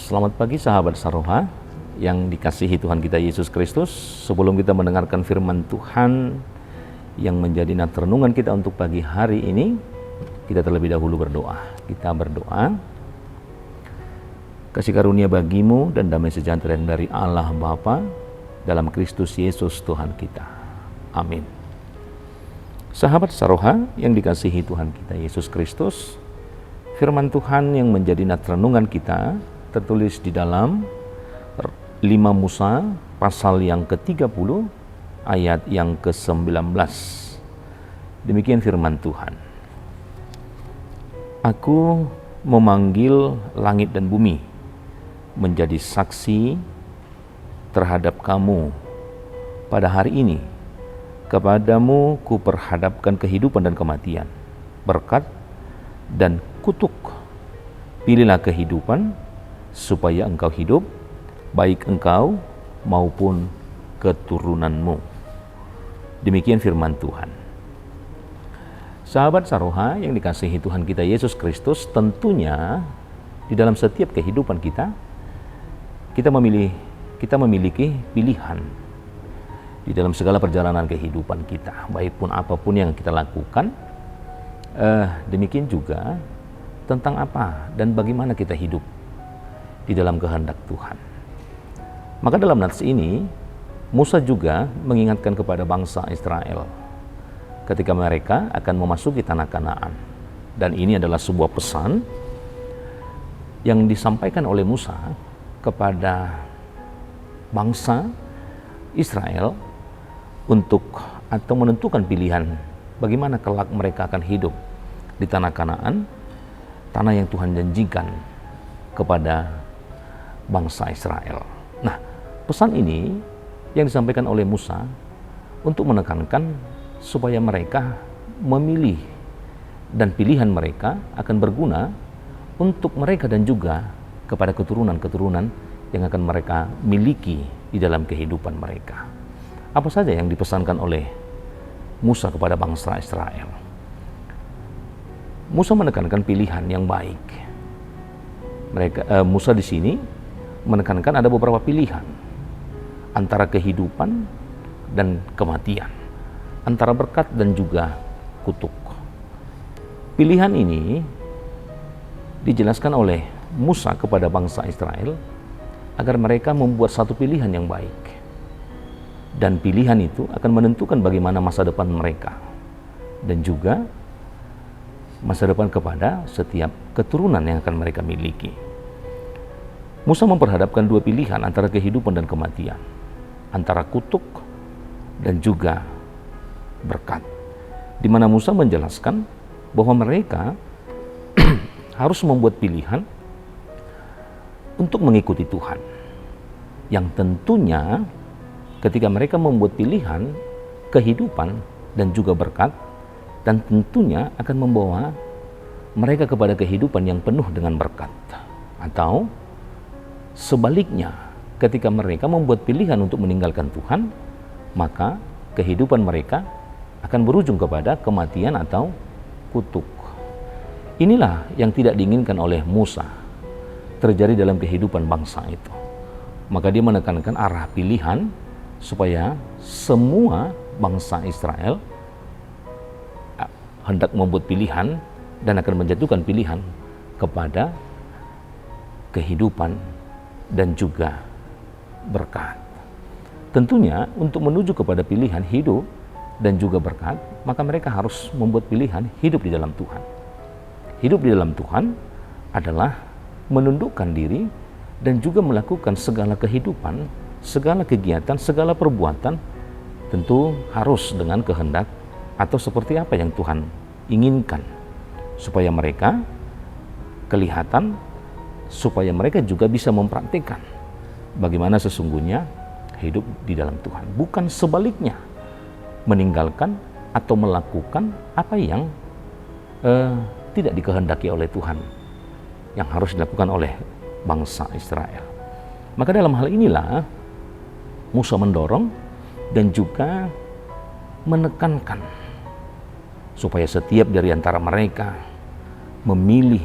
Selamat pagi sahabat Saroha yang dikasihi Tuhan kita Yesus Kristus. Sebelum kita mendengarkan firman Tuhan yang menjadi nat renungan kita untuk pagi hari ini, kita terlebih dahulu berdoa. Kita berdoa. Kasih karunia bagimu dan damai sejahtera dari Allah Bapa dalam Kristus Yesus Tuhan kita. Amin. Sahabat Saroha yang dikasihi Tuhan kita Yesus Kristus, firman Tuhan yang menjadi nat renungan kita tertulis di dalam 5 Musa pasal yang ke-30 ayat yang ke-19. Demikian firman Tuhan. Aku memanggil langit dan bumi menjadi saksi terhadap kamu pada hari ini. Kepadamu kuperhadapkan kehidupan dan kematian, berkat dan kutuk. Pilihlah kehidupan supaya engkau hidup, baik engkau maupun keturunanmu. Demikian firman Tuhan. Sahabat Saroha yang dikasihi Tuhan kita Yesus Kristus, tentunya di dalam setiap kehidupan kita memiliki pilihan di dalam segala perjalanan kehidupan kita, baik pun apapun yang kita lakukan. Demikian juga tentang apa dan bagaimana kita hidup di dalam kehendak Tuhan. Maka dalam nats ini, Musa juga mengingatkan kepada bangsa Israel ketika mereka akan memasuki tanah Kanaan. Dan ini adalah sebuah pesan yang disampaikan oleh Musa kepada bangsa Israel untuk atau menentukan pilihan bagaimana kelak mereka akan hidup di tanah Kanaan, tanah yang Tuhan janjikan kepada bangsa Israel. Nah, pesan ini yang disampaikan oleh Musa untuk menekankan supaya mereka memilih dan pilihan mereka akan berguna untuk mereka dan juga kepada keturunan-keturunan yang akan mereka miliki di dalam kehidupan mereka. Apa saja yang dipesankan oleh Musa kepada bangsa Israel? Musa menekankan pilihan yang baik. Musa di sini menekankan ada beberapa pilihan antara kehidupan dan kematian, antara berkat dan juga kutuk. Pilihan ini dijelaskan oleh Musa kepada bangsa Israel agar mereka membuat satu pilihan yang baik, dan pilihan itu akan menentukan bagaimana masa depan mereka dan juga masa depan kepada setiap keturunan yang akan mereka miliki. Musa memperhadapkan dua pilihan antara kehidupan dan kematian, antara kutuk dan juga berkat, di mana Musa menjelaskan bahwa mereka harus membuat pilihan untuk mengikuti Tuhan, yang tentunya ketika mereka membuat pilihan kehidupan dan juga berkat, dan tentunya akan membawa mereka kepada kehidupan yang penuh dengan berkat. Atau sebaliknya, ketika mereka membuat pilihan untuk meninggalkan Tuhan, maka kehidupan mereka akan berujung kepada kematian atau kutuk. Inilah yang tidak diinginkan oleh Musa terjadi dalam kehidupan bangsa itu. Maka dia menekankan arah pilihan supaya semua bangsa Israel hendak membuat pilihan dan akan menjatuhkan pilihan kepada kehidupan dan juga berkat. Tentunya untuk menuju kepada pilihan hidup dan juga berkat, maka mereka harus membuat pilihan hidup di dalam Tuhan. Hidup di dalam Tuhan adalah menundukkan diri dan juga melakukan segala kehidupan, segala kegiatan, segala perbuatan tentu harus dengan kehendak atau seperti apa yang Tuhan inginkan, supaya mereka kelihatan, supaya mereka juga bisa mempraktikkan bagaimana sesungguhnya hidup di dalam Tuhan, bukan sebaliknya meninggalkan atau melakukan apa yang tidak dikehendaki oleh Tuhan yang harus dilakukan oleh bangsa Israel. Maka dalam hal inilah Musa mendorong dan juga menekankan supaya setiap dari antara mereka memilih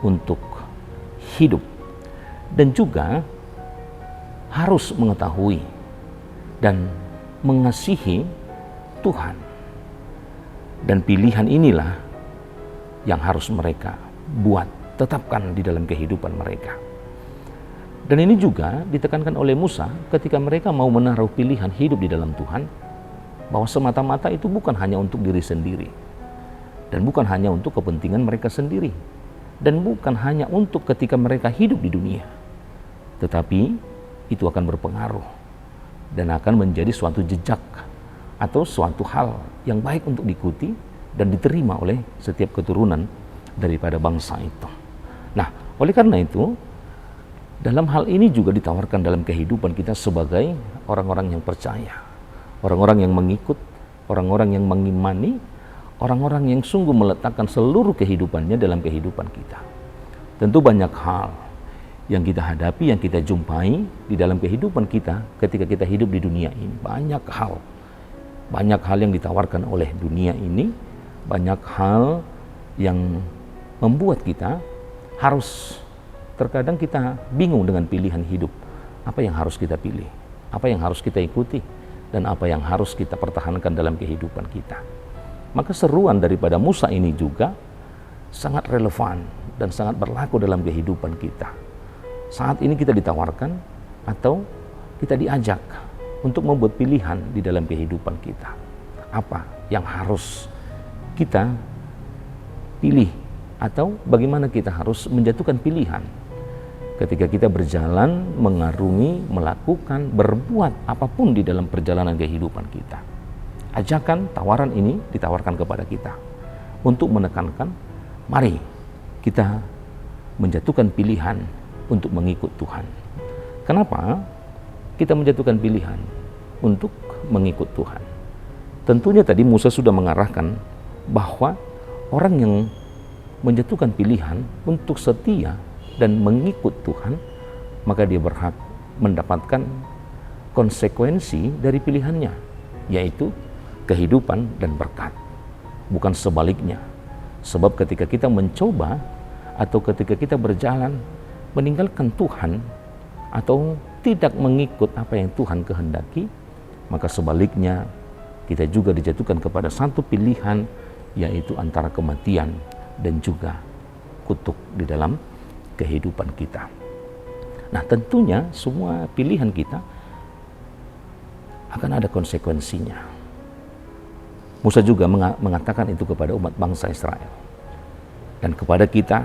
untuk hidup dan juga harus mengetahui dan mengasihi Tuhan. Dan pilihan inilah yang harus mereka buat, tetapkan di dalam kehidupan mereka. Dan ini juga ditekankan oleh Musa ketika mereka mau menaruh pilihan hidup di dalam Tuhan, bahwa semata-mata itu bukan hanya untuk diri sendiri, dan bukan hanya untuk kepentingan mereka sendiri, dan bukan hanya untuk ketika mereka hidup di dunia, tetapi itu akan berpengaruh dan akan menjadi suatu jejak atau suatu hal yang baik untuk diikuti dan diterima oleh setiap keturunan daripada bangsa itu. Nah, oleh karena itu, dalam hal ini juga ditawarkan dalam kehidupan kita sebagai orang-orang yang percaya, orang-orang yang mengikut, orang-orang yang mengimani, orang-orang yang sungguh meletakkan seluruh kehidupannya dalam kehidupan kita. Tentu banyak hal yang kita hadapi, yang kita jumpai di dalam kehidupan kita ketika kita hidup di dunia ini. Banyak hal yang ditawarkan oleh dunia ini, banyak hal yang membuat kita harus, terkadang kita bingung dengan pilihan hidup. Apa yang harus kita pilih? Apa yang harus kita ikuti? Dan apa yang harus kita pertahankan dalam kehidupan kita? Maka seruan daripada Musa ini juga sangat relevan dan sangat berlaku dalam kehidupan kita. Saat ini kita ditawarkan atau kita diajak untuk membuat pilihan di dalam kehidupan kita. Apa yang harus kita pilih atau bagaimana kita harus menjatuhkan pilihan ketika kita berjalan, mengarungi, melakukan, berbuat apapun di dalam perjalanan kehidupan kita. Ajakan, tawaran ini ditawarkan kepada kita untuk menekankan, mari kita menjatuhkan pilihan untuk mengikut Tuhan. Kenapa kita menjatuhkan pilihan untuk mengikut Tuhan? Tentunya tadi Musa sudah mengarahkan bahwa orang yang menjatuhkan pilihan untuk setia dan mengikut Tuhan, maka dia berhak mendapatkan konsekuensi dari pilihannya, yaitu kehidupan dan berkat. Bukan sebaliknya. Sebab ketika kita mencoba atau ketika kita berjalan meninggalkan Tuhan atau tidak mengikut apa yang Tuhan kehendaki, maka sebaliknya kita juga dijatuhkan kepada satu pilihan, yaitu antara kematian dan juga kutuk di dalam kehidupan kita. Nah, tentunya semua pilihan kita akan ada konsekuensinya. Musa juga mengatakan itu kepada umat bangsa Israel. Dan kepada kita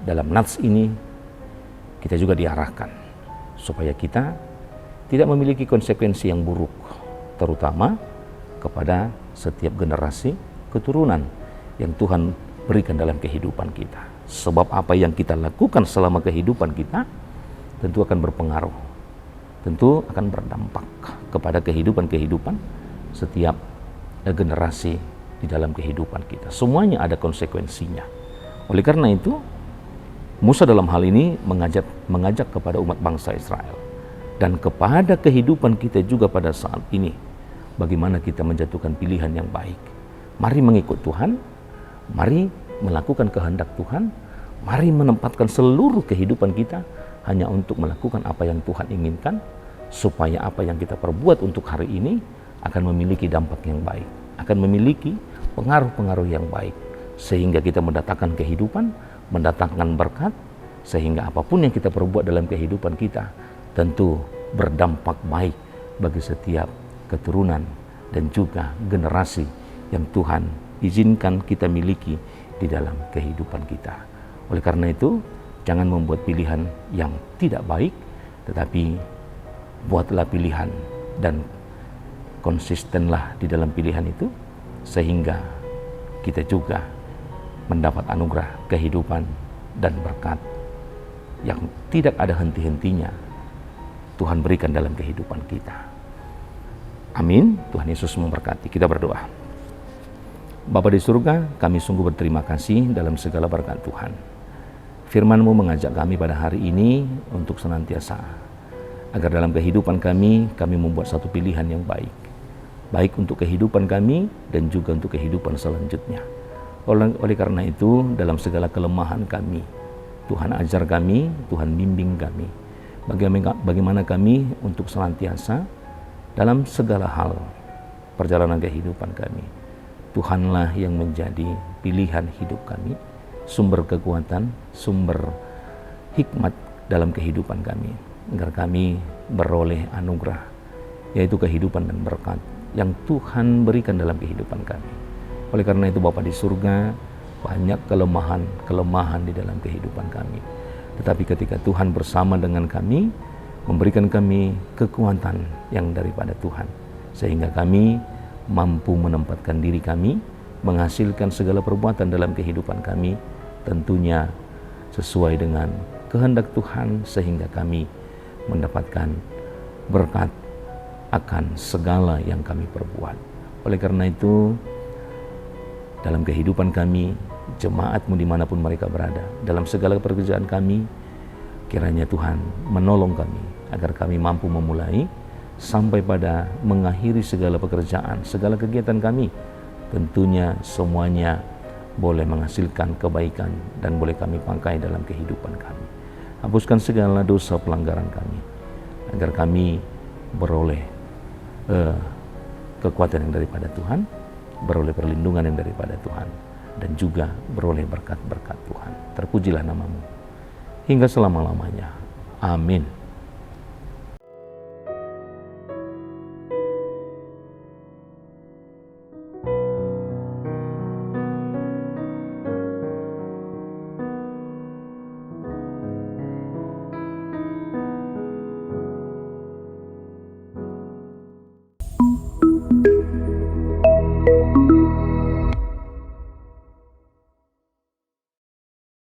dalam nats ini, kita juga diarahkan supaya kita tidak memiliki konsekuensi yang buruk, terutama kepada setiap generasi keturunan yang Tuhan berikan dalam kehidupan kita. Sebab apa yang kita lakukan selama kehidupan kita tentu akan berpengaruh, tentu akan berdampak kepada kehidupan setiap generasi di dalam kehidupan kita. Semuanya ada konsekuensinya. Oleh karena itu, Musa dalam hal ini mengajak kepada umat bangsa Israel dan kepada kehidupan kita juga pada saat ini, bagaimana kita menjatuhkan pilihan yang baik. Mari mengikut Tuhan, mari melakukan kehendak Tuhan, mari menempatkan seluruh kehidupan kita hanya untuk melakukan apa yang Tuhan inginkan, supaya apa yang kita perbuat untuk hari ini akan memiliki dampak yang baik, akan memiliki pengaruh-pengaruh yang baik, sehingga kita mendatangkan kehidupan, mendatangkan berkat, sehingga apapun yang kita perbuat dalam kehidupan kita tentu berdampak baik bagi setiap keturunan dan juga generasi yang Tuhan izinkan kita miliki di dalam kehidupan kita. Oleh karena itu, jangan membuat pilihan yang tidak baik, tetapi buatlah pilihan dan konsistenlah di dalam pilihan itu, sehingga kita juga mendapat anugerah kehidupan dan berkat yang tidak ada henti-hentinya Tuhan berikan dalam kehidupan kita. Amin. Tuhan Yesus memberkati. Kita berdoa. Bapa di surga, kami sungguh berterima kasih dalam segala berkat Tuhan. Firman-Mu mengajak kami pada hari ini untuk senantiasa, agar dalam kehidupan kami membuat satu pilihan yang baik. Baik untuk kehidupan kami dan juga untuk kehidupan selanjutnya. Oleh karena itu, dalam segala kelemahan kami Tuhan ajar kami, Tuhan bimbing kami. Bagaimana kami untuk senantiasa dalam segala hal perjalanan kehidupan kami. Tuhanlah yang menjadi pilihan hidup kami, sumber kekuatan, sumber hikmat dalam kehidupan kami, agar kami beroleh anugerah, yaitu kehidupan dan berkat yang Tuhan berikan dalam kehidupan kami. Oleh karena itu Bapa di surga, banyak kelemahan di dalam kehidupan kami. Tetapi ketika Tuhan bersama dengan kami, memberikan kami kekuatan yang daripada Tuhan, sehingga kami mampu menempatkan diri kami, menghasilkan segala perbuatan dalam kehidupan kami, tentunya sesuai dengan kehendak Tuhan, sehingga kami mendapatkan berkat akan segala yang kami perbuat. Oleh karena itu, dalam kehidupan kami, jemaatmu dimanapun mereka berada, dalam segala pekerjaan kami, kiranya Tuhan menolong kami, agar kami mampu memulai sampai pada mengakhiri segala pekerjaan, segala kegiatan kami. Tentunya semuanya boleh menghasilkan kebaikan dan boleh kami pakai dalam kehidupan kami. Hapuskan segala dosa pelanggaran kami, agar kami beroleh kekuatan yang daripada Tuhan, beroleh perlindungan yang daripada Tuhan, dan juga beroleh berkat-berkat Tuhan. Terpujilah namamu hingga selama-lamanya. Amin.